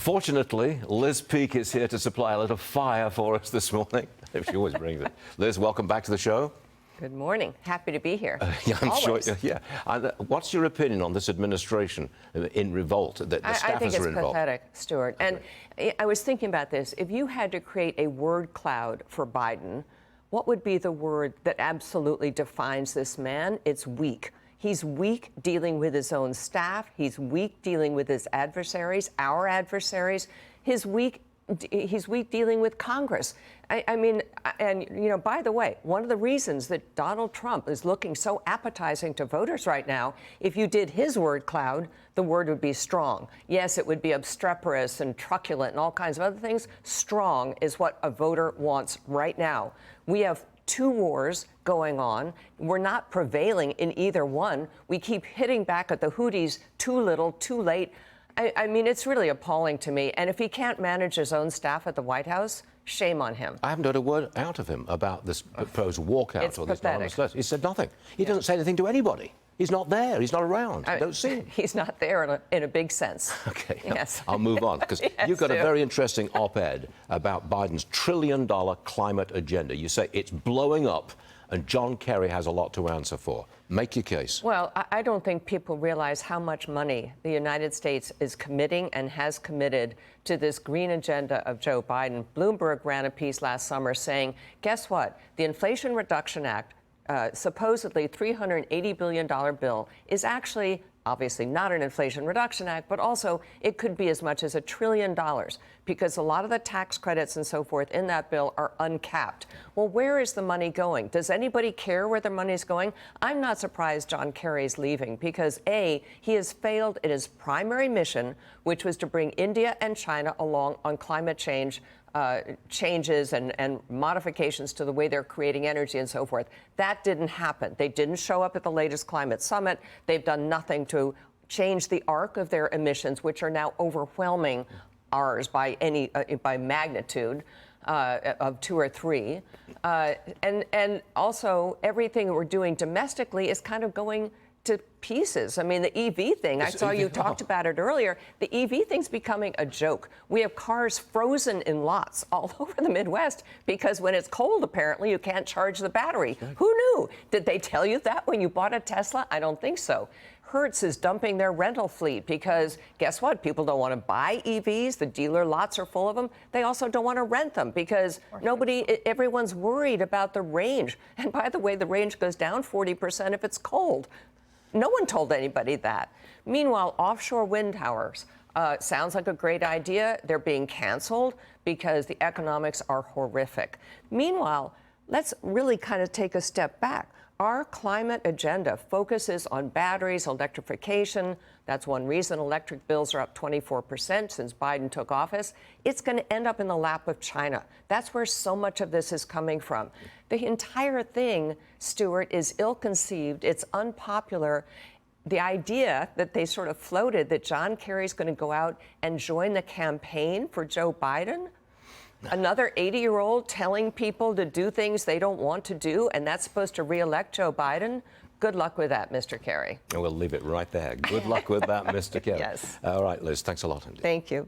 Fortunately, Liz Peek is here to supply a little fire for us this morning. She always brings it. Liz, welcome back to the show. Good morning. Happy to be here. Yeah, I'm Always. sure. Yeah. What's your opinion on this administration in revolt? The I staffers think it's are involved. pathetic, Stuart. And I was thinking about this. If you had to create a word cloud for Biden, what would be the word that absolutely defines this man? It's weak. He's weak dealing with his own staff. He's weak dealing with his adversaries, our adversaries. He's weak dealing with Congress. I mean, by the way, one of the reasons that Donald Trump is looking so appetizing to voters right now, if you did his word cloud, the word would be strong. Yes, it would be obstreperous and truculent and all kinds of other things. Strong is what a voter wants right now. We have two wars going on. We're not prevailing in either one. We keep hitting back at the Houthis too little, too late. I mean, it's really appalling to me. And if he can't manage his own staff at the White House, shame on him. I haven't heard a word out of him about this proposed walkout It's or this pathetic. anonymous letter. He said nothing. He doesn't say anything to anybody. He's not there. He's not around. I don't see him. He's not there in a big sense. Okay. Yes. I'll move on because Yes, you've got a do. very interesting op-ed about Biden's trillion-dollar climate agenda. You say it's blowing up and John Kerry has a lot to answer for. Make your case. Well, I don't think people realize how much money the United States is committing and has committed to this green agenda of Joe Biden. Bloomberg ran a piece last summer saying, guess what? The Inflation Reduction Act, supposedly $380 billion bill, is actually obviously not an Inflation Reduction Act, but also it could be as much as $1 trillion because a lot of the tax credits and so forth in that bill are uncapped. Well, where is the money going? Does anybody care where the money's going? I'm not surprised John Kerry's leaving because, A, he has failed in his primary mission, which was to bring India and China along on climate change changes and modifications to the way they're creating energy and so forth. That didn't happen. They didn't show up at the latest climate summit. They've done nothing to change the arc of their emissions, which are now overwhelming ours by magnitude of 2 or 3. And also everything we're doing domestically is kind of going to pieces. I mean, the EV thing, I saw you talked about it earlier. The EV thing's becoming a joke. We have cars frozen in lots all over the Midwest because when it's cold, apparently, you can't charge the battery. Who knew? Did they tell you that when you bought a Tesla? I don't think so. Hertz is dumping their rental fleet because guess what? People don't want to buy EVs. The dealer lots are full of them. They also don't want to rent them because everyone's worried about the range. And by the way, the range goes down 40% if it's cold. No one told anybody that. Meanwhile, offshore wind towers sounds like a great idea. They're being canceled because the economics are horrific. Meanwhile, let's really kind of take a step back. Our climate agenda focuses on batteries, electrification. That's one reason electric bills are up 24% since Biden took office. It's going to end up in the lap of China. That's where so much of this is coming from. The entire thing, Stuart, is ill-conceived. It's unpopular. The idea that they sort of floated that John Kerry's going to go out and join the campaign for Joe Biden, another 80-year-old telling people to do things they don't want to do, and that's supposed to re-elect Joe Biden? Good luck with that, Mr. Kerry. We'll leave it right there. Good luck with that, Mr. Kerry. Yes. All right, Liz, thanks a lot indeed. Thank you.